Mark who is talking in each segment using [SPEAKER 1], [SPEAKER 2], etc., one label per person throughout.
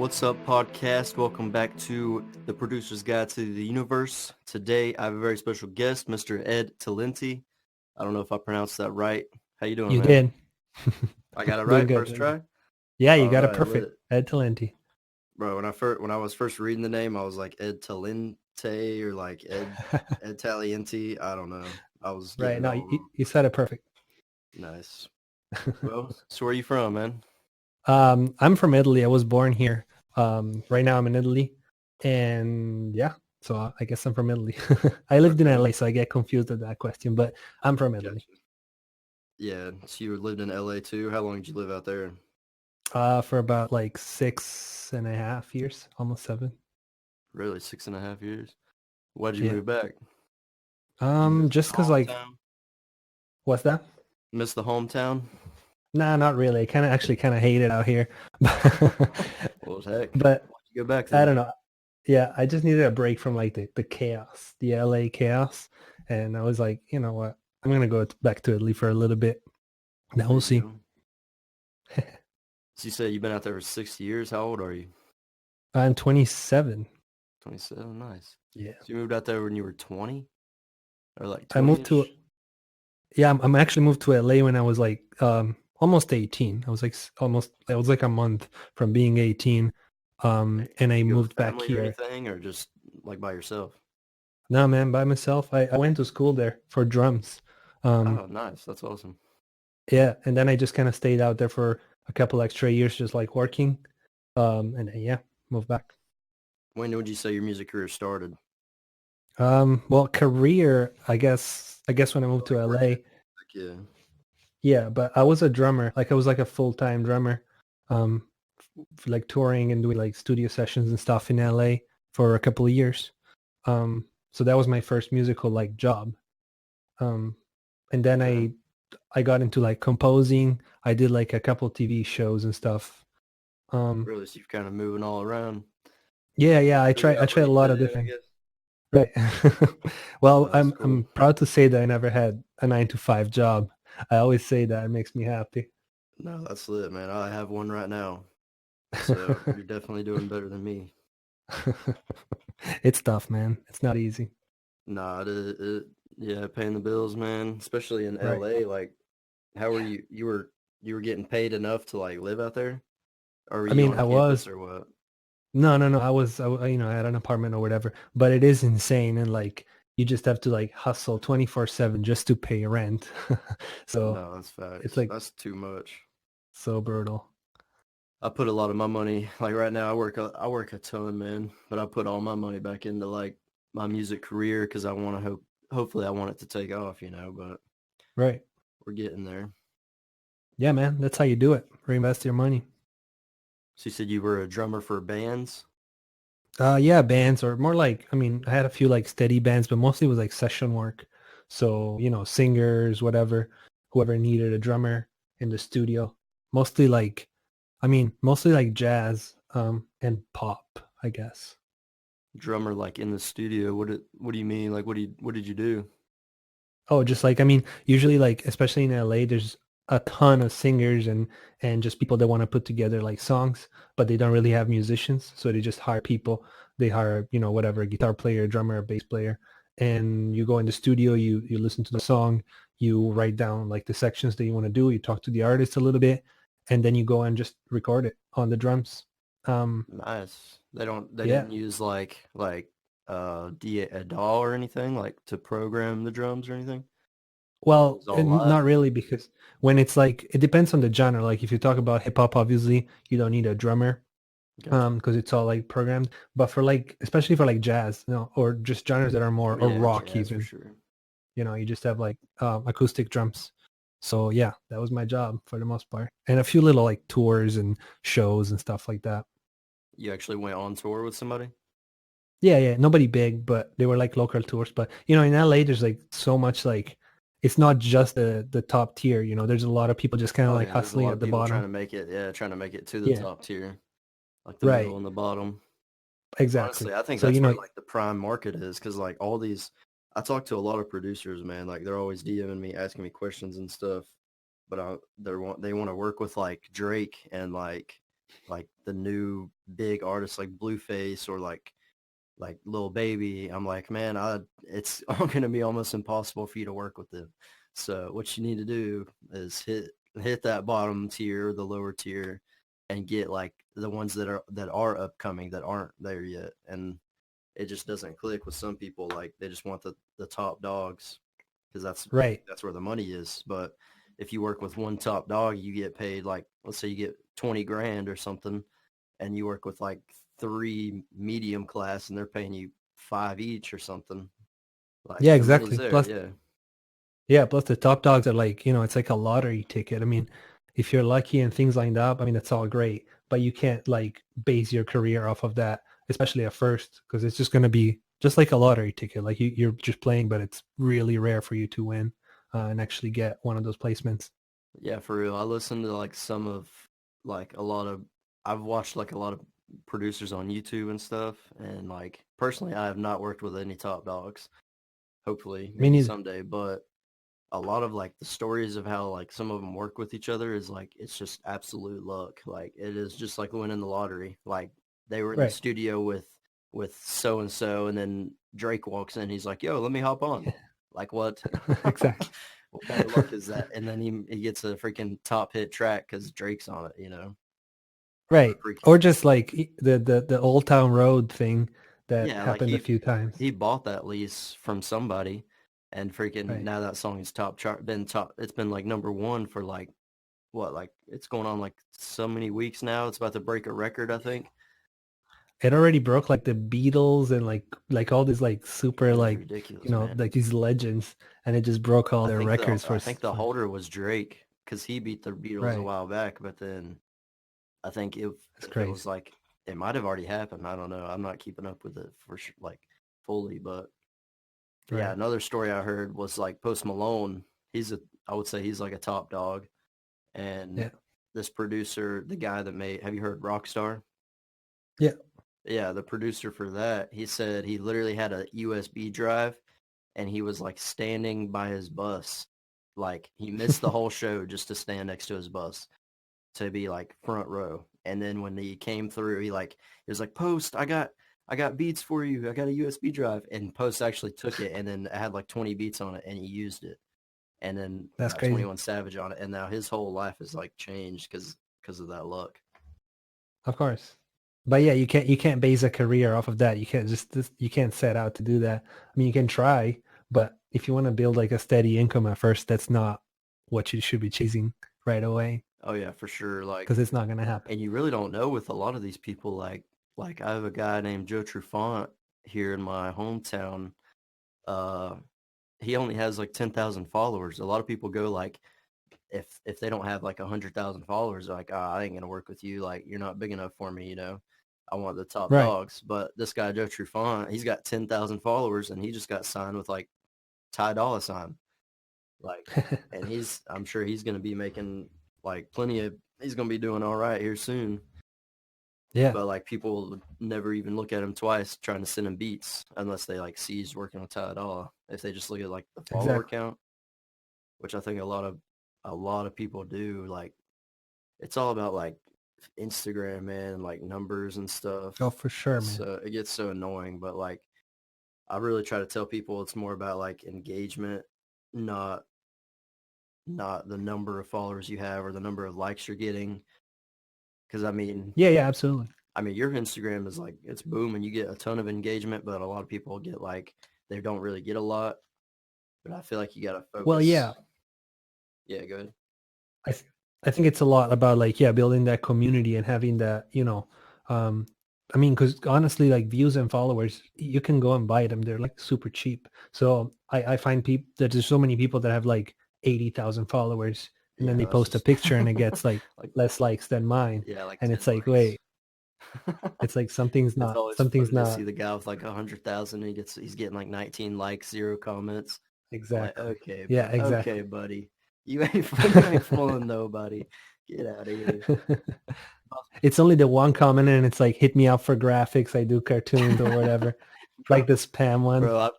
[SPEAKER 1] What's up, podcast? Welcome back to the Producer's Guide to the Universe. Today, I have a very special guest, Mr. Ed Talenti. I don't know if I pronounced that right. How you doing,
[SPEAKER 2] You
[SPEAKER 1] man?
[SPEAKER 2] did.
[SPEAKER 1] I got it
[SPEAKER 2] Doing
[SPEAKER 1] right
[SPEAKER 2] good.
[SPEAKER 1] first try?
[SPEAKER 2] Yeah, you
[SPEAKER 1] All
[SPEAKER 2] got it
[SPEAKER 1] right,
[SPEAKER 2] perfect.
[SPEAKER 1] lit.
[SPEAKER 2] Ed Talenti.
[SPEAKER 1] Bro, when I was first reading the name, I was like Ed Talente or like Ed Talienti. I don't know. I was getting
[SPEAKER 2] Right.
[SPEAKER 1] it
[SPEAKER 2] No,
[SPEAKER 1] all
[SPEAKER 2] you,
[SPEAKER 1] wrong.
[SPEAKER 2] you said it perfect.
[SPEAKER 1] Nice. Well, so where are you from, man?
[SPEAKER 2] I'm from Italy. I was born here. Right now I'm in Italy, and yeah, so I guess I'm from Italy. I lived in
[SPEAKER 1] Okay,
[SPEAKER 2] LA, so I get confused at that question, but I'm from Italy.
[SPEAKER 1] gotcha. Yeah, so you lived in LA too. How long did you live out there?
[SPEAKER 2] For about like 6.5 years, almost 7.
[SPEAKER 1] Really, 6.5 years? Why did you
[SPEAKER 2] Yeah.
[SPEAKER 1] move back? Did you miss
[SPEAKER 2] Just
[SPEAKER 1] the
[SPEAKER 2] cause like,
[SPEAKER 1] hometown?
[SPEAKER 2] what's that?
[SPEAKER 1] Miss the hometown?
[SPEAKER 2] Nah, not really. I kind of hate it out here,
[SPEAKER 1] Well, heck,
[SPEAKER 2] but
[SPEAKER 1] why'd you go back
[SPEAKER 2] I
[SPEAKER 1] then?
[SPEAKER 2] don't know. Yeah, I just needed a break from like the chaos, the LA chaos. And I was like, you know what? I'm going to go back to Italy for a little bit. Now
[SPEAKER 1] There
[SPEAKER 2] we'll
[SPEAKER 1] you
[SPEAKER 2] see.
[SPEAKER 1] go. So you said you've been out there for 6 years. How old are you?
[SPEAKER 2] I'm 27.
[SPEAKER 1] 27. Nice.
[SPEAKER 2] Yeah.
[SPEAKER 1] So you moved out there when you were 20? Or like
[SPEAKER 2] I moved to,
[SPEAKER 1] 20-ish?
[SPEAKER 2] yeah, I'm actually moved to LA when I was like almost 18. I was like a month from being 18.
[SPEAKER 1] Hey,
[SPEAKER 2] And I
[SPEAKER 1] did you go with
[SPEAKER 2] moved back
[SPEAKER 1] family or
[SPEAKER 2] here.
[SPEAKER 1] anything, or just like by yourself?
[SPEAKER 2] No, man, by myself. I went to school there for drums. Um,
[SPEAKER 1] Oh, nice. That's awesome.
[SPEAKER 2] yeah. And then I just kind of stayed out there for a couple extra years, just like working. And then, yeah, moved back.
[SPEAKER 1] When would you say your music career started?
[SPEAKER 2] Well, career, I guess when I moved
[SPEAKER 1] Like
[SPEAKER 2] to
[SPEAKER 1] working
[SPEAKER 2] LA,
[SPEAKER 1] in music, yeah.
[SPEAKER 2] yeah, but I was a drummer. Like I was like a full-time drummer, um, like touring and doing like studio sessions and stuff in LA for a couple of years. So that was my first musical like job. Um, and then
[SPEAKER 1] Okay.
[SPEAKER 2] I got into like composing. I did like a couple TV shows and stuff. Um,
[SPEAKER 1] Really, so you're kind of moving all around.
[SPEAKER 2] yeah, I
[SPEAKER 1] Figure out
[SPEAKER 2] tried
[SPEAKER 1] where
[SPEAKER 2] a
[SPEAKER 1] you
[SPEAKER 2] lot
[SPEAKER 1] fit
[SPEAKER 2] of
[SPEAKER 1] in, I
[SPEAKER 2] different.
[SPEAKER 1] guess.
[SPEAKER 2] Right. Well,
[SPEAKER 1] No, that's cool.
[SPEAKER 2] I'm proud to say that I never had a 9 to 5 job. I always say that it makes me happy.
[SPEAKER 1] No, that's lit, man. I have one right now. So you're definitely doing better than me.
[SPEAKER 2] It's tough, man. It's not easy.
[SPEAKER 1] Nah, yeah, paying the bills, man. Especially in
[SPEAKER 2] Right.
[SPEAKER 1] LA. Like, how were you? You were getting paid enough to like live out there, or were
[SPEAKER 2] I
[SPEAKER 1] you
[SPEAKER 2] mean,
[SPEAKER 1] on campus or what?
[SPEAKER 2] no. I had an apartment or whatever, but it is insane. And like, you just have to like hustle 24/7 just to pay rent. So
[SPEAKER 1] No, that's
[SPEAKER 2] it's
[SPEAKER 1] facts.
[SPEAKER 2] like
[SPEAKER 1] That's too much.
[SPEAKER 2] so brutal.
[SPEAKER 1] I put a lot of my money. Like right now, I work a ton, man. But I put all my money back into like my music career because I want to hopefully I want it to take off, you know. But
[SPEAKER 2] Right.
[SPEAKER 1] we're getting there.
[SPEAKER 2] Yeah, man. That's how you do it. Reinvest your money.
[SPEAKER 1] So you said you were a drummer for bands?
[SPEAKER 2] Yeah, bands or more like, I mean, I had a few like steady bands, but mostly it was like session work. So, singers, whatever, whoever needed a drummer in the studio. Mostly like, mostly like jazz, and pop, I guess.
[SPEAKER 1] Drummer like in the studio. What do you mean? Like what did you do?
[SPEAKER 2] Oh, just like, usually like, especially in LA, there's a ton of singers and just people that want to put together like songs, but they don't really have musicians. So they just hire people. They hire, whatever, a guitar player, drummer, a bass player. And you go in the studio, you listen to the song, you write down like the sections that you want to do, you talk to the artist a little bit, and then you go and just record it on the drums. Um,
[SPEAKER 1] Nice. They
[SPEAKER 2] yeah.
[SPEAKER 1] didn't use a DAW or anything like to program the drums or anything. It
[SPEAKER 2] Well,
[SPEAKER 1] was all live.
[SPEAKER 2] not really, because when it's like, it depends on the genre. Like if you talk about hip hop, obviously you don't need a drummer,
[SPEAKER 1] Gotcha.
[SPEAKER 2] because it's all like programmed. But for like, especially for like jazz, or just genres that are more, or
[SPEAKER 1] Yeah,
[SPEAKER 2] rock
[SPEAKER 1] jazz for
[SPEAKER 2] even,
[SPEAKER 1] sure.
[SPEAKER 2] you just have like acoustic drums. So yeah, that was my job for the most part, and a few little like tours and shows and stuff like that.
[SPEAKER 1] You actually went on tour with somebody?
[SPEAKER 2] Yeah, nobody big, but they were like local tours. But in LA, there's like so much like, it's not just the top tier. There's a lot of people just kind of
[SPEAKER 1] Oh
[SPEAKER 2] like
[SPEAKER 1] yeah, there's a
[SPEAKER 2] hustling
[SPEAKER 1] lot
[SPEAKER 2] at
[SPEAKER 1] of
[SPEAKER 2] the
[SPEAKER 1] people trying
[SPEAKER 2] bottom.
[SPEAKER 1] to make it, trying to make it to the
[SPEAKER 2] Yeah,
[SPEAKER 1] top tier, like the
[SPEAKER 2] right,
[SPEAKER 1] middle and the bottom.
[SPEAKER 2] exactly.
[SPEAKER 1] Honestly, I think
[SPEAKER 2] So
[SPEAKER 1] that's where like the prime market is because like all these, I talk to a lot of producers, man. Like they're always DMing me, asking me questions and stuff. But they want to work with like Drake and like like the new big artists like Blueface or like Lil Baby, I'm like, man, it's going to be almost impossible for you to work with them. So what you need to do is hit that bottom tier, the lower tier, and get like the ones that are upcoming that aren't there yet. And it just doesn't click with some people. Like they just want the top dogs because
[SPEAKER 2] Right.
[SPEAKER 1] that's where the money is. But if you work with one top dog, you get paid like, let's say you get 20 grand or something, and you work with like three medium class and they're paying you five each or something. Like
[SPEAKER 2] Yeah,
[SPEAKER 1] the money's
[SPEAKER 2] exactly.
[SPEAKER 1] there.
[SPEAKER 2] Plus,
[SPEAKER 1] Yeah.
[SPEAKER 2] yeah, plus the top dogs are like, it's like a lottery ticket. I mean, if you're lucky and things lined up, I mean, that's all great, but you can't like base your career off of that, especially at first, because it's just going to be just like a lottery ticket. Like you're just playing, but it's really rare for you to win and actually get one of those placements.
[SPEAKER 1] Yeah, for real. I listen to like some of like a lot of I've watched like a lot of producers on YouTube and stuff, and like personally I have not worked with any top dogs. Hopefully,
[SPEAKER 2] Me
[SPEAKER 1] maybe
[SPEAKER 2] neither.
[SPEAKER 1] someday, but a lot of like the stories of how like some of them work with each other is like it's just absolute luck. Like it is just like winning the lottery. Like they were in the
[SPEAKER 2] Right.
[SPEAKER 1] studio with so and so, and then Drake walks in. He's like, "Yo, let me hop on." Like what?
[SPEAKER 2] Exactly.
[SPEAKER 1] What kind of luck is that? And then he gets a freaking top hit track because Drake's on it.
[SPEAKER 2] Right.
[SPEAKER 1] Freaking
[SPEAKER 2] Or just like the Old Town Road thing that
[SPEAKER 1] yeah. Like
[SPEAKER 2] happened a few times.
[SPEAKER 1] he bought that lease from somebody, and freaking
[SPEAKER 2] Right.
[SPEAKER 1] now that song is top chart. Been top. It's been like number one for like what, like it's going on like so many weeks now. It's about to break a record, I think.
[SPEAKER 2] It already broke like the Beatles and like all these like super
[SPEAKER 1] It is
[SPEAKER 2] like
[SPEAKER 1] ridiculous, man.
[SPEAKER 2] like these legends, and it just broke all their records
[SPEAKER 1] I
[SPEAKER 2] for
[SPEAKER 1] think the holder was Drake because he beat the Beatles a
[SPEAKER 2] right.
[SPEAKER 1] while back, but then I think
[SPEAKER 2] It's
[SPEAKER 1] if it
[SPEAKER 2] crazy.
[SPEAKER 1] was like it might have already happened. I don't know. I'm not keeping up with it for sure, like fully, but yeah.
[SPEAKER 2] Right.
[SPEAKER 1] Another story I heard was like Post Malone. I would say he's like a top dog, and
[SPEAKER 2] Yeah.
[SPEAKER 1] this producer, the guy that made, have you heard Rockstar?
[SPEAKER 2] Yeah.
[SPEAKER 1] Yeah, the producer for that, he said he literally had a USB drive and he was like standing by his bus. Like he missed the whole show just to stand next to his bus to be like front row. And then when he came through, he was like, "Post, I got beats for you. I got a USB drive." And Post actually took it and then it had like 20 beats on it and he used it. And then
[SPEAKER 2] That's
[SPEAKER 1] got
[SPEAKER 2] crazy.
[SPEAKER 1] 21 Savage on it. And now his whole life is like changed because of that luck.
[SPEAKER 2] Of course. But yeah, you can't base a career off of that. You can't you can't set out to do that. I mean, you can try, but if you want to build like a steady income at first, that's not what you should be chasing right away
[SPEAKER 1] Oh yeah, for sure. Like,
[SPEAKER 2] because it's not going to happen.
[SPEAKER 1] and you really don't know with a lot of these people. Like I have a guy named Joe Trufant here in my hometown. Uh, he only has like 10,000 followers. A lot of people go like, if they don't have like 100,000 followers, they're like, I ain't gonna work with you. Like you're not big enough for me. I want the top
[SPEAKER 2] Right.
[SPEAKER 1] dogs. But this guy Joe Trufant, he's got 10,000 followers, and he just got signed with like Ty Dolla Sign. Like, and I'm sure he's gonna be making like plenty of. He's gonna be doing all right here soon.
[SPEAKER 2] Yeah,
[SPEAKER 1] But like people would never even look at him twice trying to send him beats unless they like see he's working with Ty Dolla. If they just look at like the follower
[SPEAKER 2] exactly.
[SPEAKER 1] count, which I think a lot of people do, like it's all about like Instagram, man, and like numbers and
[SPEAKER 2] Oh,
[SPEAKER 1] stuff.
[SPEAKER 2] for sure, man.
[SPEAKER 1] So it gets so annoying, but like I really try to tell people it's more about like engagement, not not the number of followers you have or the number of likes you're getting. Because
[SPEAKER 2] Yeah, yeah, absolutely.
[SPEAKER 1] your Instagram is like it's booming. You get a ton of engagement, but a lot of people get like they don't really get a lot. But I feel like you gotta
[SPEAKER 2] Well,
[SPEAKER 1] focus.
[SPEAKER 2] yeah,
[SPEAKER 1] Yeah, good.
[SPEAKER 2] I th- I think it's a lot about like building that community and having that um I mean, because honestly, like views and followers, you can go and buy them. They're like super cheap. So I find people that there's so many people that have like 80,000 followers, and then
[SPEAKER 1] Yeah,
[SPEAKER 2] they
[SPEAKER 1] that's
[SPEAKER 2] post a
[SPEAKER 1] just
[SPEAKER 2] picture and it gets like
[SPEAKER 1] like
[SPEAKER 2] less likes than mine,
[SPEAKER 1] yeah, like
[SPEAKER 2] and
[SPEAKER 1] 10
[SPEAKER 2] it's like,
[SPEAKER 1] likes.
[SPEAKER 2] wait, it's like something's
[SPEAKER 1] It's
[SPEAKER 2] not
[SPEAKER 1] always
[SPEAKER 2] something's
[SPEAKER 1] funny to see
[SPEAKER 2] not
[SPEAKER 1] the guy with like 100,000. He's getting like 19 likes, zero comments. I'm like,
[SPEAKER 2] exactly.
[SPEAKER 1] okay,
[SPEAKER 2] Yeah,
[SPEAKER 1] okay,
[SPEAKER 2] exactly.
[SPEAKER 1] buddy, you ain't fooling nobody. Get out of here.
[SPEAKER 2] It's only the one comment and it's like hit me up for graphics. I do cartoons or whatever.
[SPEAKER 1] Bro,
[SPEAKER 2] Like the spam one.
[SPEAKER 1] bro,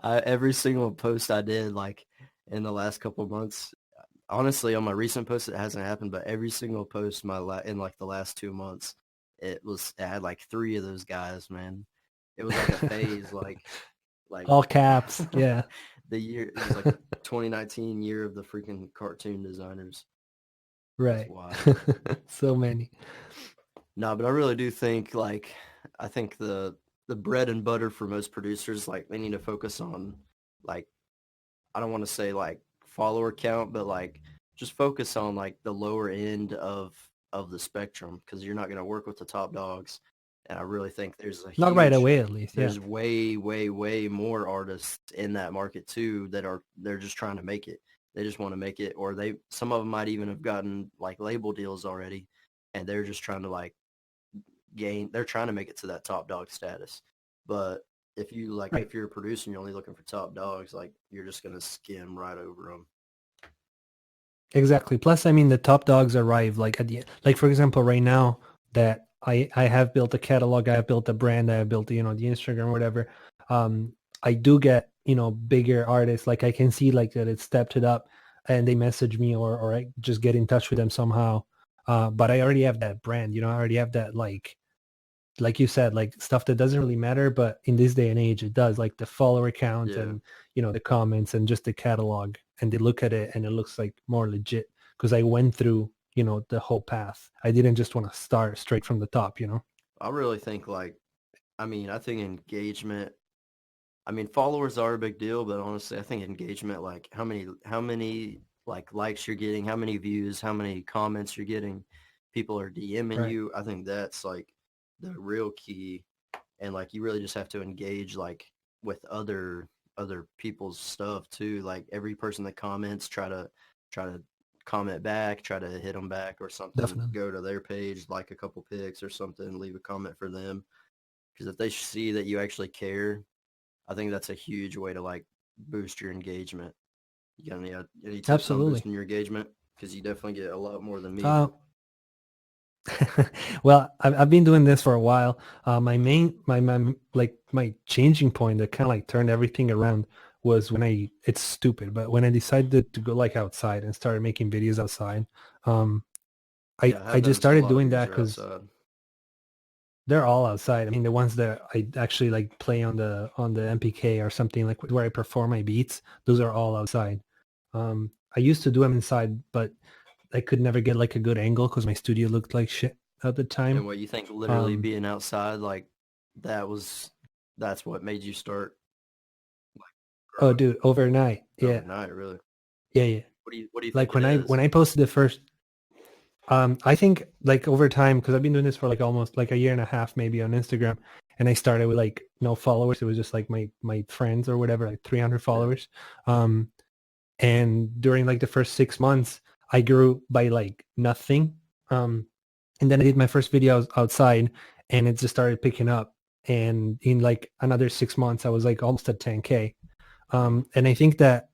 [SPEAKER 1] every single post I did like in the last couple of months, honestly, on my recent post, it hasn't happened, but every single post in like the last 2 months, it had like three of those guys, man. It was like a phase, like
[SPEAKER 2] All caps. Yeah.
[SPEAKER 1] the year. It was like 2019 year of the freaking cartoon designers. That's
[SPEAKER 2] Right.
[SPEAKER 1] wild.
[SPEAKER 2] So many.
[SPEAKER 1] No, but I really do think like I think the bread and butter for most producers, like they need to focus on like I don't want to say like follower count, but like just focus on like the lower end of the spectrum because you're not going to work with the top dogs. And I really think
[SPEAKER 2] Not right away, at least. Yeah.
[SPEAKER 1] there's way, way, way more artists in that market too they're just trying to make it. They just want to make it, or some of them might even have gotten like label deals already, and they're just trying to like they're trying to make it to that top dog status. But
[SPEAKER 2] Right.
[SPEAKER 1] if you're a producer and you're only looking for top dogs, like you're just gonna skim right over them.
[SPEAKER 2] Exactly. Plus, I mean, the top dogs arrive like at the like, for example, right now that I have built a catalog, I have built a brand, I have built, you know, the Instagram or whatever. I do get, you know, bigger artists. Like I can see like that it stepped it up and they message me or I just get in touch with them somehow. But I already have that brand, you know, I already have that like you said, like stuff that doesn't really matter, but in this day and age, it does, like the follower count
[SPEAKER 1] Yeah.
[SPEAKER 2] and, you know, the comments and just the catalog, and they look at it and it looks like more legit because I went through, you know, the whole path. I didn't just want to start straight from the top, you know?
[SPEAKER 1] I really think I think engagement, followers are a big deal, but honestly, I think engagement, like how many like likes you're getting, how many views, how many comments you're getting, people are DMing
[SPEAKER 2] Right.
[SPEAKER 1] you. I think that's like the real key. And like you really just have to engage like with other people's stuff too. Like every person that comments, try to comment back, try to hit them back or something.
[SPEAKER 2] Definitely.
[SPEAKER 1] Go to their page, like a couple pics or something, leave a comment for them. Because if they see that you actually care, I think that's a huge way to like boost your engagement. You got any tips on
[SPEAKER 2] Absolutely.
[SPEAKER 1] boosting your engagement? Because you definitely get a lot more than me.
[SPEAKER 2] Uh, well, I've been doing this for a while. My changing point that kind of like turned everything around was when it's stupid, but when I decided to go like outside and started making videos outside, um,
[SPEAKER 1] Yeah, I
[SPEAKER 2] I
[SPEAKER 1] have
[SPEAKER 2] just
[SPEAKER 1] noticed a
[SPEAKER 2] started
[SPEAKER 1] lot of
[SPEAKER 2] doing
[SPEAKER 1] yours
[SPEAKER 2] that
[SPEAKER 1] are
[SPEAKER 2] because
[SPEAKER 1] outside.
[SPEAKER 2] they're all outside. I mean, the ones that I actually like play on the MPK or something like where I perform my beats, those are all outside. I used to do them inside, but I could never get like a good angle because my studio looked like shit at the time.
[SPEAKER 1] And what you think literally
[SPEAKER 2] Um,
[SPEAKER 1] being outside, like that was, that's what made you start like
[SPEAKER 2] oh,
[SPEAKER 1] growing
[SPEAKER 2] dude, overnight, yeah,
[SPEAKER 1] overnight, really?
[SPEAKER 2] yeah, yeah.
[SPEAKER 1] What do you think
[SPEAKER 2] Like
[SPEAKER 1] it is?
[SPEAKER 2] when I posted the first, I think like over time because I've been doing this for like almost like a year and a half maybe on Instagram, and I started with like no followers. It was just like my friends or whatever, like 300
[SPEAKER 1] Yeah.
[SPEAKER 2] followers. Um, and during like the first 6 months, I grew by like nothing. And then I did my first videos outside, and it just started picking up. And in like another 6 months, I was like almost at 10K. And I think that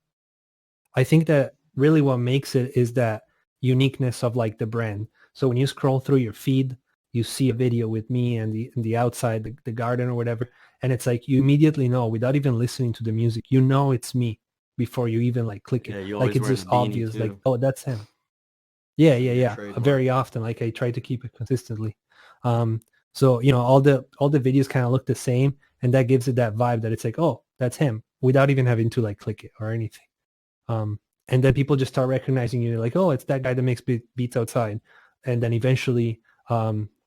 [SPEAKER 2] really what makes it is that uniqueness of like the brand. So when you scroll through your feed, you see a video with me and the outside, the garden or whatever. And it's like you immediately know without even listening to the music, you know it's me before you even like click it.
[SPEAKER 1] Yeah, you
[SPEAKER 2] Like
[SPEAKER 1] always
[SPEAKER 2] it's
[SPEAKER 1] wearing
[SPEAKER 2] just
[SPEAKER 1] the beanie
[SPEAKER 2] obvious, like,
[SPEAKER 1] too.
[SPEAKER 2] oh, that's him. Yeah,
[SPEAKER 1] Like
[SPEAKER 2] yeah,
[SPEAKER 1] your
[SPEAKER 2] yeah.
[SPEAKER 1] trademark.
[SPEAKER 2] Very often. Like I try to keep it consistently. So you know, all the videos kind of look the same, and that gives it that vibe that it's like, oh, that's him, without even having to like click it or anything. And then people just start recognizing you like, oh, it's that guy that makes beats outside. And then eventually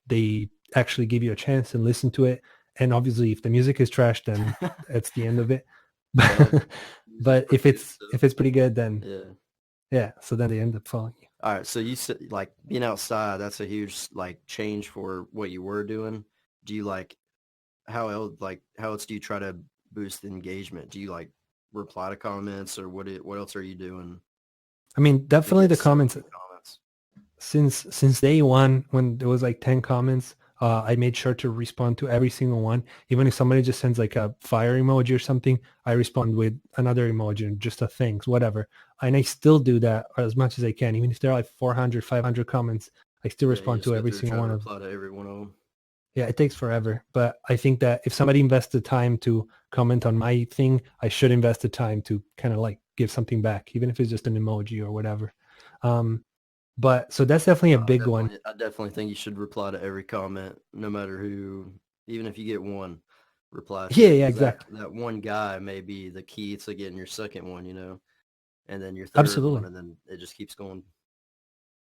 [SPEAKER 2] they actually give you a chance and listen to it. And obviously if the music is trash, then that's the end of it.
[SPEAKER 1] Well, music's
[SPEAKER 2] But
[SPEAKER 1] pretty good, so
[SPEAKER 2] if it's pretty good, then
[SPEAKER 1] yeah.
[SPEAKER 2] yeah, so then they end up following you.
[SPEAKER 1] All right, so you said like being outside, that's a huge like change for what you were doing. Do you like how else do you try to boost engagement? Do you like reply to comments or what else are you doing
[SPEAKER 2] I mean,
[SPEAKER 1] to
[SPEAKER 2] definitely
[SPEAKER 1] get
[SPEAKER 2] the
[SPEAKER 1] so
[SPEAKER 2] comments
[SPEAKER 1] many comments?
[SPEAKER 2] since day one when there was like 10 comments, I made sure to respond to every single one. Even if somebody just sends like a fire emoji or something, I respond with another emoji and just a thanks, whatever. And I still do that as much as I can. Even if there are like 400, 500 comments, I still
[SPEAKER 1] Yeah, you
[SPEAKER 2] respond
[SPEAKER 1] just
[SPEAKER 2] to
[SPEAKER 1] go
[SPEAKER 2] every
[SPEAKER 1] through
[SPEAKER 2] single
[SPEAKER 1] try to
[SPEAKER 2] one of them.
[SPEAKER 1] reply to every one of them.
[SPEAKER 2] Yeah, it takes forever. But I think that if somebody invests the time to comment on my thing, I should invest the time to kind of like give something back, even if it's just an emoji or whatever. But so that's definitely a big one.
[SPEAKER 1] I definitely think you should reply to every comment, no matter who, even if you get one, reply to
[SPEAKER 2] Yeah,
[SPEAKER 1] it,
[SPEAKER 2] yeah,
[SPEAKER 1] because
[SPEAKER 2] exactly.
[SPEAKER 1] that one guy may be the key to getting your second one, and then your third one,
[SPEAKER 2] Absolutely.
[SPEAKER 1] and then it just keeps going.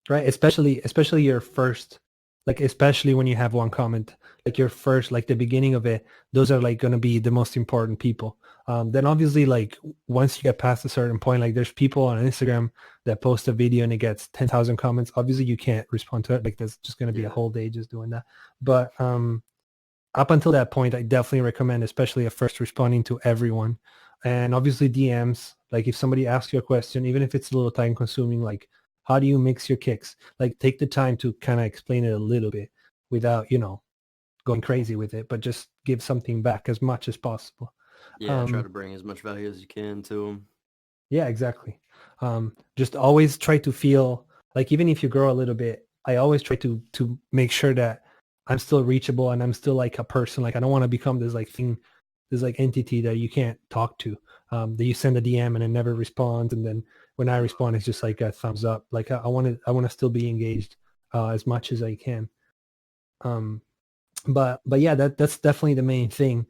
[SPEAKER 2] Right. Especially your first, like, especially when you have one comment, like your first, like the beginning of it, those are like going to be the most important people. Then obviously, like once you get past a certain point, like there's people on Instagram that post a video and it gets 10,000 comments. Obviously you can't respond to it. Like that's just going to be a
[SPEAKER 1] Yeah.
[SPEAKER 2] whole day just doing that. But up until that point, I definitely recommend, especially at first, responding to everyone. And obviously DMs, like if somebody asks you a question, even if it's a little time consuming, like how do you mix your kicks? Like take the time to kind of explain it a little bit without, going crazy with it, but just give something back as much as possible.
[SPEAKER 1] Yeah, try
[SPEAKER 2] Um,
[SPEAKER 1] to bring as much value as you can to them.
[SPEAKER 2] yeah, exactly. Just always try to feel like even if you grow a little bit, I always try to make sure that I'm still reachable and I'm still like a person. Like I don't want to become this like thing, this like entity that you can't talk to. That you send a DM and it never responds, and then when I respond, it's just like a thumbs up. Like I want to still be engaged as much as I can. Um, but yeah, that's definitely the main thing.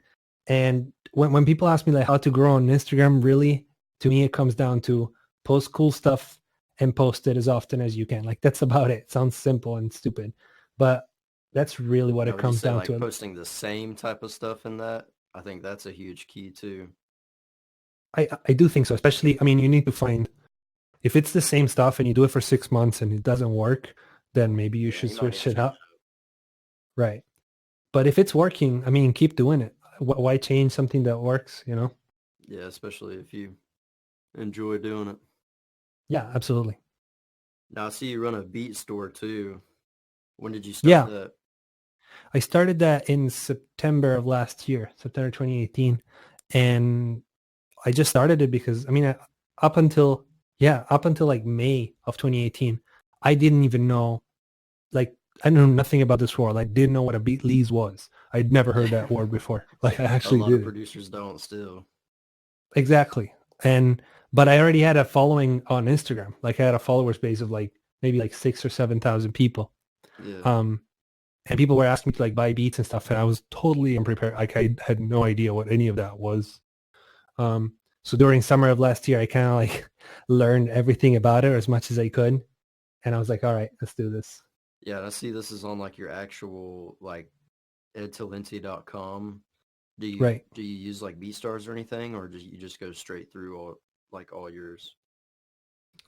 [SPEAKER 2] And when people ask me like how to grow on Instagram, really, to me it comes down to post cool stuff and post it as often as you can. Like that's about it. It sounds simple and stupid, but that's really what
[SPEAKER 1] Now,
[SPEAKER 2] it
[SPEAKER 1] would you
[SPEAKER 2] comes
[SPEAKER 1] say
[SPEAKER 2] down
[SPEAKER 1] like
[SPEAKER 2] to.
[SPEAKER 1] posting the same type of stuff in that? I think that's a huge key too.
[SPEAKER 2] I do think so. Especially, I mean, you need to find if it's the same stuff and you do it for 6 months and it doesn't work, then maybe you
[SPEAKER 1] Yeah,
[SPEAKER 2] should
[SPEAKER 1] you might need
[SPEAKER 2] switch
[SPEAKER 1] to
[SPEAKER 2] it
[SPEAKER 1] change
[SPEAKER 2] up. Right. But if it's working, I mean, keep doing it. Why change something that works, you know?
[SPEAKER 1] it. Yeah, especially if you enjoy doing it.
[SPEAKER 2] Yeah, absolutely.
[SPEAKER 1] Now I see you run a beat store too. When did you start
[SPEAKER 2] Yeah,
[SPEAKER 1] that?
[SPEAKER 2] I started that in September of last year, September 2018. And I just started it because, I mean, up until, yeah, up until like May of 2018, I didn't even know, like, I knew nothing about this world. I didn't know what a beat lease was. I'd never heard
[SPEAKER 1] Yeah.
[SPEAKER 2] that word before. Like, I
[SPEAKER 1] A
[SPEAKER 2] actually
[SPEAKER 1] lot of
[SPEAKER 2] didn't.
[SPEAKER 1] producers don't still.
[SPEAKER 2] Exactly. But I already had a following on Instagram. Like, I had a followers base of like maybe like 6 or 7,000 people.
[SPEAKER 1] Yeah.
[SPEAKER 2] Um, and people were asking me to like buy beats and stuff, and I was totally unprepared. Like I had no idea what any of that was. So during summer of last year, I kind of like learned everything about it as much as I could, and I was like, all right, let's do this.
[SPEAKER 1] Yeah, I see this is on like your actual like edtalenti.com.
[SPEAKER 2] Right.
[SPEAKER 1] Do you use like BeatStars or anything, or do you just go straight through all yours?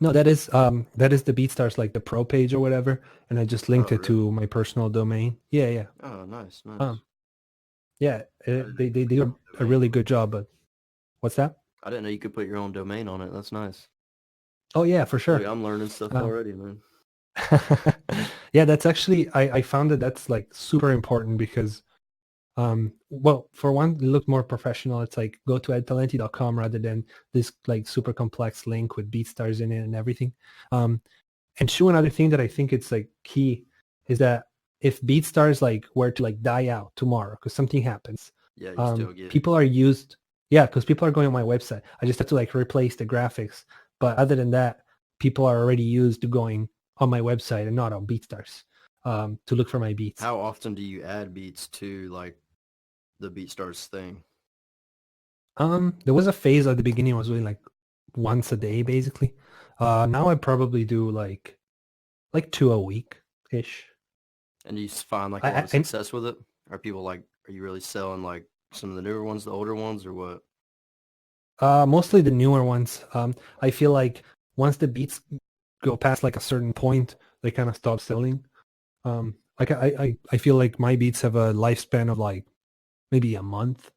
[SPEAKER 2] No, that is the BeatStars like the pro page or whatever, and I just linked
[SPEAKER 1] Oh,
[SPEAKER 2] it
[SPEAKER 1] really?
[SPEAKER 2] to my personal domain. Yeah, yeah.
[SPEAKER 1] Oh, nice, nice.
[SPEAKER 2] Um, yeah,
[SPEAKER 1] I didn't know
[SPEAKER 2] they
[SPEAKER 1] you could put
[SPEAKER 2] do
[SPEAKER 1] your own
[SPEAKER 2] a
[SPEAKER 1] domain
[SPEAKER 2] really
[SPEAKER 1] on it.
[SPEAKER 2] good job. But what's that?
[SPEAKER 1] I didn't know you could put your own domain on it. That's nice.
[SPEAKER 2] Oh yeah, for
[SPEAKER 1] Look,
[SPEAKER 2] sure.
[SPEAKER 1] I'm learning stuff
[SPEAKER 2] Um,
[SPEAKER 1] already, man.
[SPEAKER 2] yeah, that's actually I found that that's like super important because well, for one, it looked more professional. It's like go to edtalenti.com rather than this like super complex link with BeatStars in it and everything. Um, and two, another thing that I think it's like key is that if BeatStars like were to like die out tomorrow because something happens,
[SPEAKER 1] Yeah, you still get it.
[SPEAKER 2] people are used. Yeah, because people are going on my website. I just have to like replace the graphics. But other than that, people are already used to going on my website and not on BeatStars to look for my beats.
[SPEAKER 1] How often do you add beats to like the BeatStars thing?
[SPEAKER 2] There was a phase at the beginning I was doing like once a day basically. Now I probably do like two a week ish.
[SPEAKER 1] And you find like a lot of
[SPEAKER 2] I
[SPEAKER 1] success with it? Are you really selling like some of the newer ones, the older ones, or what?
[SPEAKER 2] mostly the newer ones. I feel like once the beats go past like a certain point, they kind of stop selling. Like I feel like my beats have a lifespan of like maybe a month.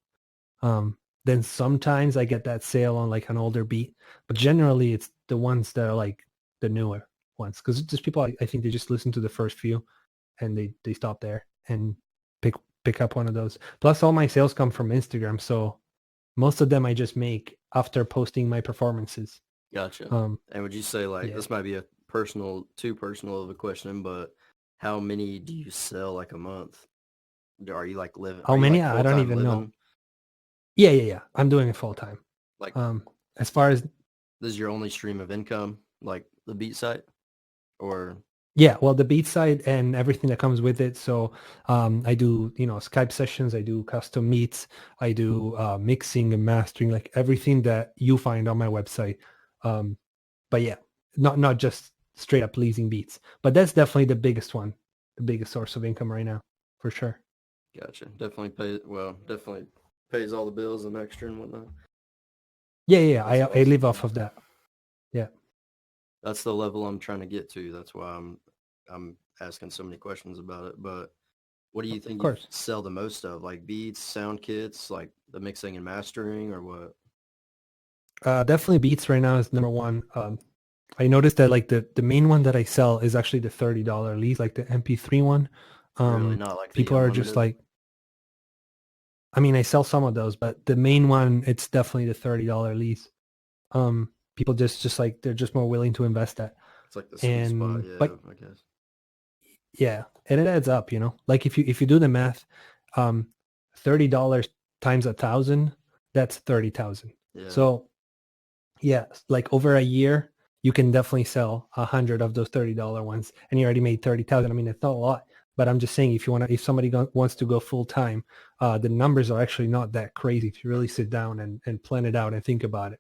[SPEAKER 2] Um, then sometimes I get that sale on like an older beat, but generally it's the ones that are like the newer ones because just people I think they just listen to the first few and they stop there and pick pick up one of those. Plus all my sales come from Instagram, so most of them I just make after posting my performances.
[SPEAKER 1] Gotcha.
[SPEAKER 2] Um,
[SPEAKER 1] And would you say like
[SPEAKER 2] yeah.
[SPEAKER 1] this might be a too personal of a question, but how many do you sell like a month? Are you like living?
[SPEAKER 2] How
[SPEAKER 1] Are you
[SPEAKER 2] many?
[SPEAKER 1] like
[SPEAKER 2] I
[SPEAKER 1] full
[SPEAKER 2] don't
[SPEAKER 1] time
[SPEAKER 2] even know.
[SPEAKER 1] living?
[SPEAKER 2] Yeah, yeah, yeah. I'm doing it full time.
[SPEAKER 1] Like
[SPEAKER 2] As far as
[SPEAKER 1] this is your only stream of income, like the beat site? or
[SPEAKER 2] Yeah, well, the beat side and everything that comes with it. So I do, Skype sessions, I do custom meets, I do mixing and mastering, like everything that you find on my website. Um, but yeah, not just straight up leasing beats, but that's definitely the biggest one, the biggest source of income right now, for sure.
[SPEAKER 1] gotcha. Definitely pays all the bills and extra and whatnot.
[SPEAKER 2] Yeah,
[SPEAKER 1] That's
[SPEAKER 2] I
[SPEAKER 1] awesome,
[SPEAKER 2] live off
[SPEAKER 1] man.
[SPEAKER 2] of that. Yeah,
[SPEAKER 1] That's the level I'm trying to get to. That's why I'm asking so many questions about it. But what do you
[SPEAKER 2] of
[SPEAKER 1] think you
[SPEAKER 2] course.
[SPEAKER 1] sell the most of? Like beats, sound kits, like the mixing and mastering, or what?
[SPEAKER 2] Definitely beats right now is number one. I noticed that like the main one that I sell is actually the $30 lease, like the MP3 one.
[SPEAKER 1] Really, not like the
[SPEAKER 2] People are just
[SPEAKER 1] unlimited.
[SPEAKER 2] like, I mean, I sell some of those, but the main one, it's definitely the $30 lease. People just like they're just more willing to invest that.
[SPEAKER 1] It's like the sweet spot.
[SPEAKER 2] And
[SPEAKER 1] Yeah,
[SPEAKER 2] but
[SPEAKER 1] I guess.
[SPEAKER 2] yeah, and it adds up, Like if you do the math, um, $30 times 1,000, that's 30,000.
[SPEAKER 1] Yeah.
[SPEAKER 2] So yeah, like over a year, you can definitely sell 100 of those $30 ones, and you already made 30,000. I mean, it's not a lot, but I'm just saying if somebody wants to go full time, the numbers are actually not that crazy if you really sit down and plan it out and think about it.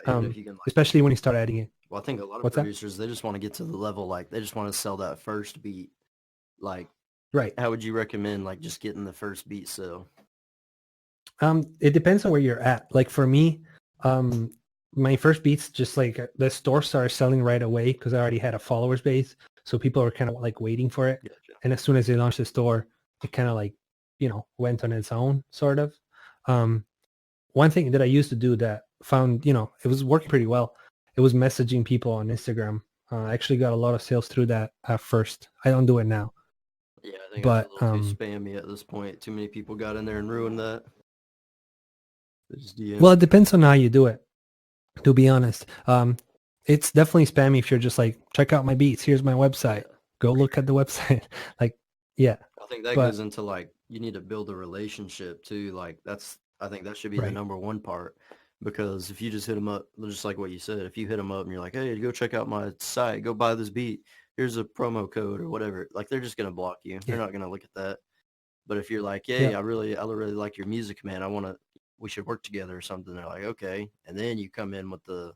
[SPEAKER 1] Even if you can like,
[SPEAKER 2] Especially when you start adding it.
[SPEAKER 1] well, I think a lot of
[SPEAKER 2] What's that?
[SPEAKER 1] producers they just want to get to the level like they just want to sell that first beat. Like,
[SPEAKER 2] Right.
[SPEAKER 1] how would you recommend like just getting the first beat sell?
[SPEAKER 2] It depends on where you're at. Like for me, um, my first beats just like the store started selling right away because I already had a followers base, so people were kind of like waiting for it.
[SPEAKER 1] Gotcha.
[SPEAKER 2] And as soon as they launched the store, it kind of like went on its own, sort of. Um, One thing that I used to do that found it was working pretty well. It was messaging people on Instagram. I actually got a lot of sales through that at first. I don't do it now,
[SPEAKER 1] Yeah, I think that's a
[SPEAKER 2] but
[SPEAKER 1] little too spammy at this point. Too many people got in there and ruined that. They just DM.
[SPEAKER 2] well, it depends on how you do it. To be honest, it's definitely spammy if you're just like, check out my beats. Here's my
[SPEAKER 1] Yeah,
[SPEAKER 2] website. Go
[SPEAKER 1] for
[SPEAKER 2] look at
[SPEAKER 1] sure.
[SPEAKER 2] the website. Like, yeah,
[SPEAKER 1] I think that goes
[SPEAKER 2] but
[SPEAKER 1] into like you need to build a relationship too. Like I think that should be the
[SPEAKER 2] right.
[SPEAKER 1] number one part because if you just hit them up, just like what you said, if you hit them up and you're like, hey, go check out my site, go buy this beat. Here's a promo code or whatever. Like they're just gonna block you. They're
[SPEAKER 2] Yeah.
[SPEAKER 1] not gonna look at that. But if you're like,
[SPEAKER 2] Yeah.
[SPEAKER 1] hey, I really like your music, man. We should work together or something. They're like, okay. And then you come in with the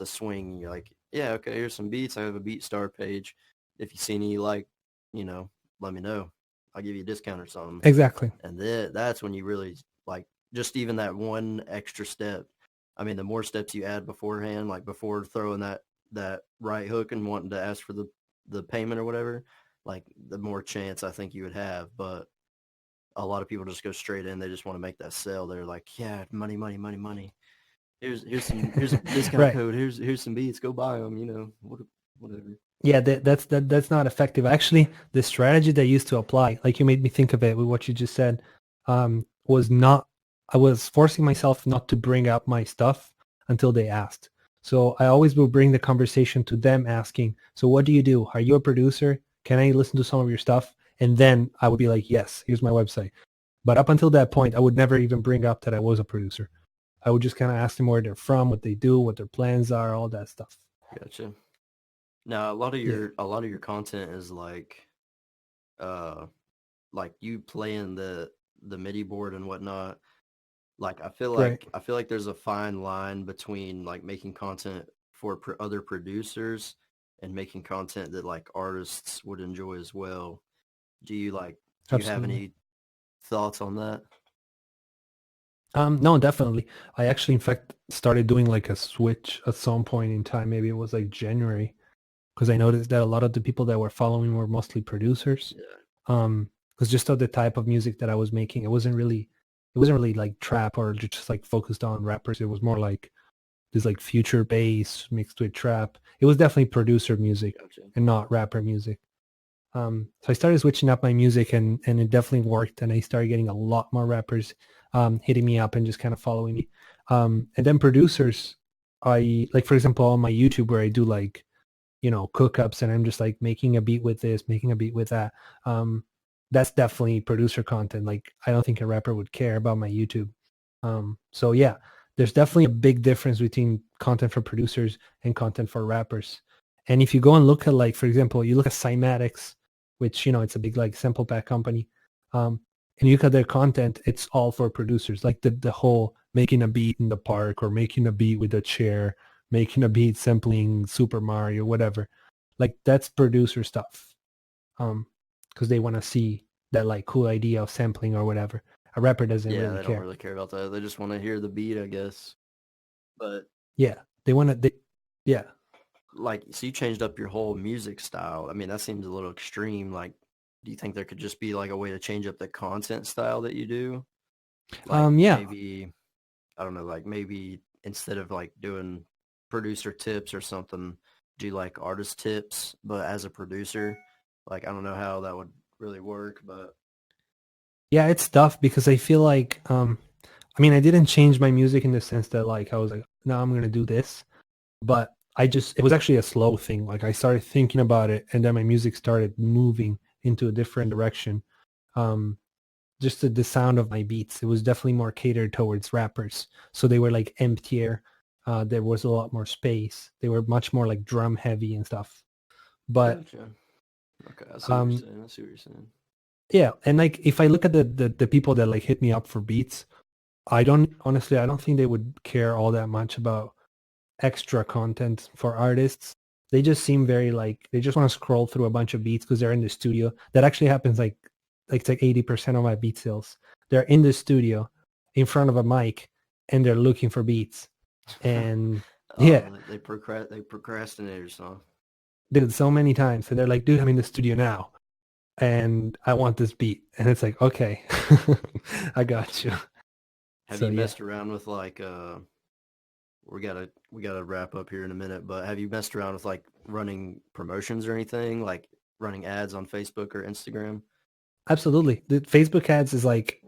[SPEAKER 1] swing. And you're like, yeah, okay. Here's some beats. I have a BeatStar page. If you see any you like, you know, let me know. I'll give you a discount or something.
[SPEAKER 2] Exactly.
[SPEAKER 1] And then that's when you really like just even that one extra step. I mean, the more steps you add beforehand, like before throwing that right hook and wanting to ask for the payment or whatever, like the more chance I think you would have. But a lot of people just go straight in. They just want to make that sale. They're like, yeah, money, money, money, money. Here's a discount
[SPEAKER 2] Right.
[SPEAKER 1] code. Here's some beats. Go buy them. Whatever.
[SPEAKER 2] Yeah, that's not effective. Actually, the strategy that I used to apply, like you made me think of it with what you just said, was not. I was forcing myself not to bring up my stuff until they asked. So I always will bring the conversation to them asking, so what do you do? Are you a producer? Can I listen to some of your stuff? And then I would be like, yes, here's my website. But up until that point, I would never even bring up that I was a producer. I would just kind of ask them where they're from, what they do, what their plans are, all that stuff.
[SPEAKER 1] Gotcha. Now
[SPEAKER 2] Yeah,
[SPEAKER 1] a lot of your content is uh like you playing the MIDI board and whatnot. Like
[SPEAKER 2] right.
[SPEAKER 1] I feel like there's a fine line between like making content for other producers and making content that like artists would enjoy as well. Do you have
[SPEAKER 2] Absolutely.
[SPEAKER 1] any thoughts on that?
[SPEAKER 2] No, definitely. I actually, in fact, started doing like a switch at some point in time. Maybe it was like January, because I noticed that a lot of the people that were following were mostly producers.
[SPEAKER 1] Yeah,
[SPEAKER 2] Because just of the type of music that I was making, it wasn't really like trap or just like focused on rappers. It was more like this like future bass mixed with trap. It was definitely producer music
[SPEAKER 1] gotcha.
[SPEAKER 2] and not rapper music. So I started switching up my music and it definitely worked. And I started getting a lot more rappers hitting me up and just kind of following me. And then producers, I like, for example, on my YouTube where I do like, cookups and I'm just like making a beat with this, making a beat with that. That's definitely producer content. Like I don't think a rapper would care about my YouTube. So yeah, there's definitely a big difference between content for producers and content for rappers. And if you go and look at, like, for example, you look at Cymatics, which, it's a big like sample pack company, and you look at their content, it's all for producers. Like the whole making a beat in the park, or making a beat with a chair, making a beat sampling Super Mario, whatever. Like that's producer stuff. Because they want to see that like cool idea of sampling or whatever. A rapper doesn't
[SPEAKER 1] Yeah,
[SPEAKER 2] really
[SPEAKER 1] they don't
[SPEAKER 2] care.
[SPEAKER 1] really care about that. They just want to hear the beat, I guess. But
[SPEAKER 2] Yeah, they want to. Yeah.
[SPEAKER 1] like, so you changed up your whole music style. I mean, that seems a little extreme. Like, do you think there could just be like a way to change up the content style that you do? Like
[SPEAKER 2] Yeah.
[SPEAKER 1] maybe, I don't know, like maybe instead of like doing producer tips or something, do like artist tips, but as a producer. Like, I don't know how that would really work, but
[SPEAKER 2] Yeah, it's tough because I feel like I mean, I didn't change my music in the sense that like I was like, no, I'm gonna do this. But it was actually a slow thing. Like I started thinking about it, and then my music started moving into a different direction. Um, just the sound of my beats, it was definitely more catered towards rappers. So they were like emptier. There was a lot more space. They were much more like drum heavy and stuff. But
[SPEAKER 1] gotcha. Okay, I see what you're
[SPEAKER 2] um,
[SPEAKER 1] saying. I see what you're saying.
[SPEAKER 2] yeah, and like if I look at the people that like hit me up for beats, I don't think they would care all that much about extra content for artists. They just seem very like they just want to scroll through a bunch of beats because they're in the studio. That actually happens like it's like 80% of my beat sales. They're in the studio in front of a mic and they're looking for beats. And yeah,
[SPEAKER 1] They procrastinators, huh?
[SPEAKER 2] dude, so many times. And they're like, dude, I'm in the studio now and I want this beat. And it's like, okay, I got you.
[SPEAKER 1] Have
[SPEAKER 2] So
[SPEAKER 1] you
[SPEAKER 2] yeah.
[SPEAKER 1] messed around with like we gotta wrap up here in a minute, but have you messed around with like running promotions or anything, like running ads on Facebook or Instagram?
[SPEAKER 2] Absolutely. The Facebook ads is like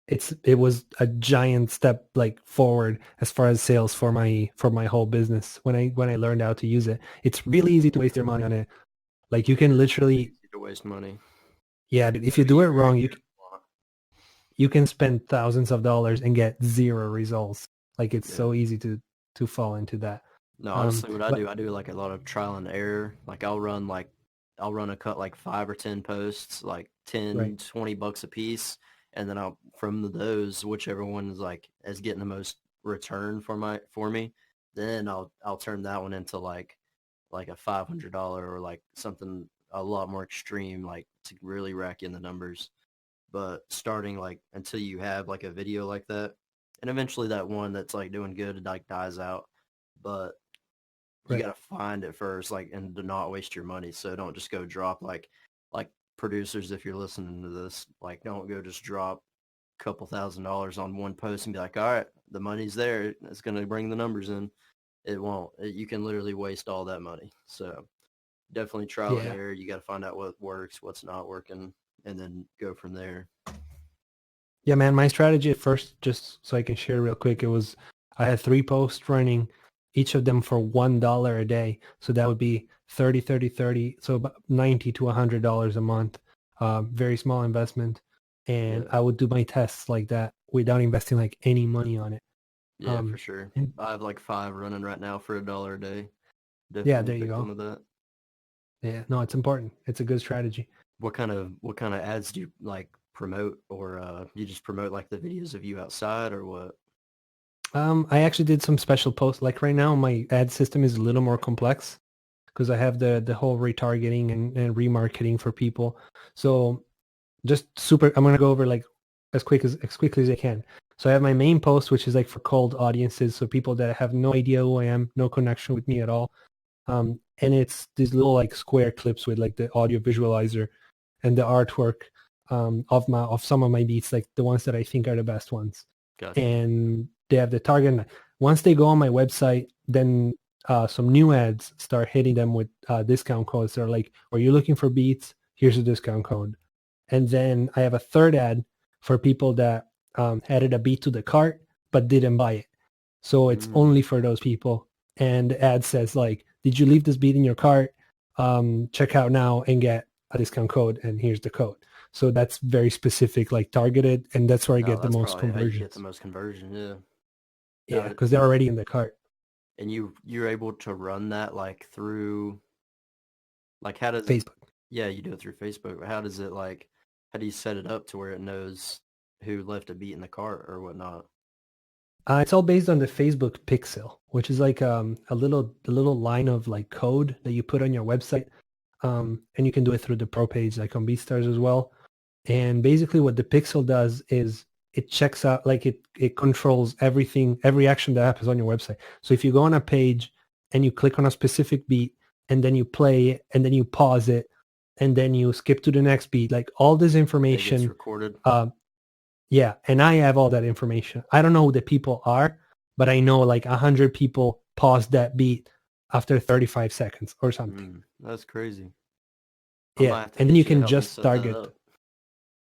[SPEAKER 2] it was a giant step like forward as far as sales for my whole business when I learned how to use it. It's really easy to waste your money on it. Like you
[SPEAKER 1] It
[SPEAKER 2] can
[SPEAKER 1] is really
[SPEAKER 2] literally,
[SPEAKER 1] easy to waste money.
[SPEAKER 2] yeah, dude, if
[SPEAKER 1] Gotta
[SPEAKER 2] you do
[SPEAKER 1] be
[SPEAKER 2] it
[SPEAKER 1] very
[SPEAKER 2] wrong,
[SPEAKER 1] good at what.
[SPEAKER 2] you can spend thousands of dollars and get zero results. Like it's
[SPEAKER 1] Yeah.
[SPEAKER 2] so easy to fall into that.
[SPEAKER 1] No,
[SPEAKER 2] Um
[SPEAKER 1] honestly, what
[SPEAKER 2] but
[SPEAKER 1] I do like a lot of trial and error. Like I'll run a cut like 5 or 10 posts, like
[SPEAKER 2] right.
[SPEAKER 1] 10, $20 a piece. And then I'll, from those, whichever one is getting the most return for me, then I'll turn that one into like a $500 or like something a lot more extreme, like to really rack in the numbers. But starting like until you have like a video like that, and eventually that one that's like doing good like dies out. But you
[SPEAKER 2] Right.
[SPEAKER 1] got to find it first, like, and to not waste your money. So don't just go drop like producers, if you're listening to this, like don't go just drop a couple $1,000s on one post and be like, all right, the money's there. It's going to bring the numbers in. It won't. You can literally waste all that money. So definitely trial and
[SPEAKER 2] Yeah.
[SPEAKER 1] error. You got to find out what works, what's not working, and then go from there.
[SPEAKER 2] Yeah, man, my strategy at first, just so I can share real quick, it was I had 3 posts running, each of them for $1 a day. So that would be 30, 30, 30. So about 90 to $100 a month. Very small investment. And
[SPEAKER 1] Yeah.
[SPEAKER 2] I would do my tests like that without investing like any money on it.
[SPEAKER 1] Yeah, for sure.
[SPEAKER 2] And
[SPEAKER 1] I have like 5 running right now for $1 a day.
[SPEAKER 2] yeah,
[SPEAKER 1] Definitely
[SPEAKER 2] there you
[SPEAKER 1] victim
[SPEAKER 2] go.
[SPEAKER 1] of that.
[SPEAKER 2] Yeah, no, it's important. It's a good strategy.
[SPEAKER 1] What kind of ads do you like promote, or you just promote like the videos of you outside, or what?
[SPEAKER 2] I actually did some special posts. Like right now, my ad system is a little more complex because I have the whole retargeting and remarketing for people. So just super, I'm going to go over like as quickly as I can. So I have my main post, which is like for cold audiences. So people that have no idea who I am, no connection with me at all. And it's these little like square clips with like the audio visualizer and the artwork of some of my beats, like the ones that I think are the best ones.
[SPEAKER 1] Gotcha.
[SPEAKER 2] And they have the target. Once they go on my website, then some new ads start hitting them with discount codes. They're like, "Are you looking for beats? Here's a discount code." And then I have a third ad for people that added a beat to the cart but didn't buy it. So it's
[SPEAKER 1] Mm.
[SPEAKER 2] only for those people. And the ad says like, "Did you leave this beat in your cart? Check out now and get a discount code. And here's the code." So that's very specific, like targeted, and that's where I
[SPEAKER 1] No,
[SPEAKER 2] get the
[SPEAKER 1] that's
[SPEAKER 2] most
[SPEAKER 1] probably how you get the
[SPEAKER 2] conversions.
[SPEAKER 1] most conversion. Yeah.
[SPEAKER 2] Yeah,
[SPEAKER 1] Now,
[SPEAKER 2] because they're already in the cart.
[SPEAKER 1] and you're able to run that like through. Like, how does,
[SPEAKER 2] Facebook.
[SPEAKER 1] yeah, you do it through Facebook, but how does it, like, how do you set it up to where it knows who left a beat in the cart or whatnot?
[SPEAKER 2] It's all based on the Facebook pixel, which is like a little line of like code that you put on your website, and you can do it through the pro page, like on BeatStars as well. And basically, what the pixel does is it checks out, like it controls everything, every action that happens on your website. So if you go on a page and you click on a specific beat, and then you play it, and then you pause it, and then you skip to the next beat, like all this
[SPEAKER 1] It gets
[SPEAKER 2] information.
[SPEAKER 1] recorded.
[SPEAKER 2] Yeah, and I have all that information. I don't know who the people are, but I know like 100 people paused that beat after 35 seconds or something.
[SPEAKER 1] That's crazy. I
[SPEAKER 2] Yeah,
[SPEAKER 1] might have to
[SPEAKER 2] and then
[SPEAKER 1] get
[SPEAKER 2] you
[SPEAKER 1] you to
[SPEAKER 2] can
[SPEAKER 1] help me
[SPEAKER 2] just
[SPEAKER 1] set that
[SPEAKER 2] target
[SPEAKER 1] up.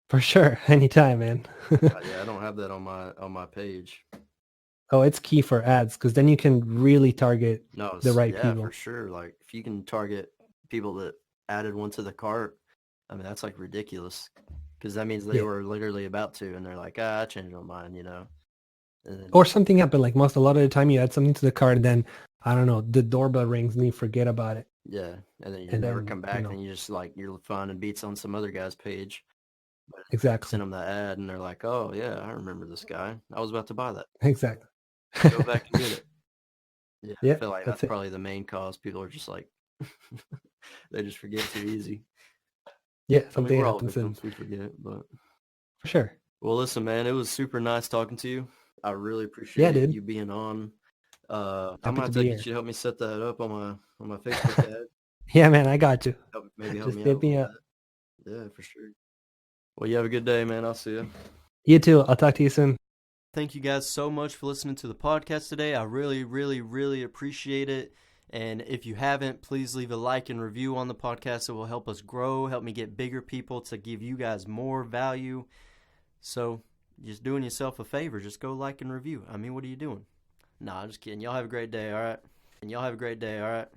[SPEAKER 2] for sure anytime, man.
[SPEAKER 1] Yeah, I don't have that on my page.
[SPEAKER 2] Oh, it's key for ads because then you can really target
[SPEAKER 1] No,
[SPEAKER 2] the right
[SPEAKER 1] yeah,
[SPEAKER 2] people.
[SPEAKER 1] for sure. Like, if you can target people that added one to the cart, I mean, that's like ridiculous because that means they
[SPEAKER 2] Yeah.
[SPEAKER 1] were literally about to, and they're like, I changed my mind, you know. And then,
[SPEAKER 2] Or something happened, like a lot of the time you add something to the cart and then, I don't know, the doorbell rings and you forget about it.
[SPEAKER 1] yeah, and then you
[SPEAKER 2] And
[SPEAKER 1] never
[SPEAKER 2] then,
[SPEAKER 1] come back, and you just like you're finding beats on some other guy's page. But
[SPEAKER 2] exactly.
[SPEAKER 1] send them the ad, and they're like, oh yeah, I remember this guy. I was about to buy that.
[SPEAKER 2] Exactly.
[SPEAKER 1] Go back and get it. Yeah, I
[SPEAKER 2] Yeah,
[SPEAKER 1] feel like
[SPEAKER 2] that's
[SPEAKER 1] that's
[SPEAKER 2] it.
[SPEAKER 1] probably the main cause. People are just like, they just forget too easy.
[SPEAKER 2] Yeah,
[SPEAKER 1] I mean,
[SPEAKER 2] something
[SPEAKER 1] we're all
[SPEAKER 2] happens and
[SPEAKER 1] victims. We forget, but
[SPEAKER 2] for sure.
[SPEAKER 1] well, listen, man, it was super nice talking to you. I really
[SPEAKER 2] Yeah,
[SPEAKER 1] appreciate
[SPEAKER 2] dude.
[SPEAKER 1] you being on. I'm
[SPEAKER 2] Happy
[SPEAKER 1] gonna
[SPEAKER 2] to
[SPEAKER 1] have
[SPEAKER 2] be
[SPEAKER 1] to get
[SPEAKER 2] here.
[SPEAKER 1] you to help me set that up on my Facebook ad.
[SPEAKER 2] Yeah, man, I got you.
[SPEAKER 1] Maybe help
[SPEAKER 2] Just
[SPEAKER 1] me out a
[SPEAKER 2] hit me
[SPEAKER 1] little
[SPEAKER 2] up.
[SPEAKER 1] bit. Yeah, for sure. Well, you have a good day, man. I'll see you.
[SPEAKER 2] You too. I'll talk to you soon.
[SPEAKER 1] Thank you guys so much for listening to the podcast today. I really, really, really appreciate it. And if you haven't, please leave a like and review on the podcast. It will help us grow, help me get bigger people to give you guys more value. So just doing yourself a favor. Just go like and review. I mean, what are you doing? Nah, I'm just kidding. Y'all have a great day, all right? And y'all have a great day, all right?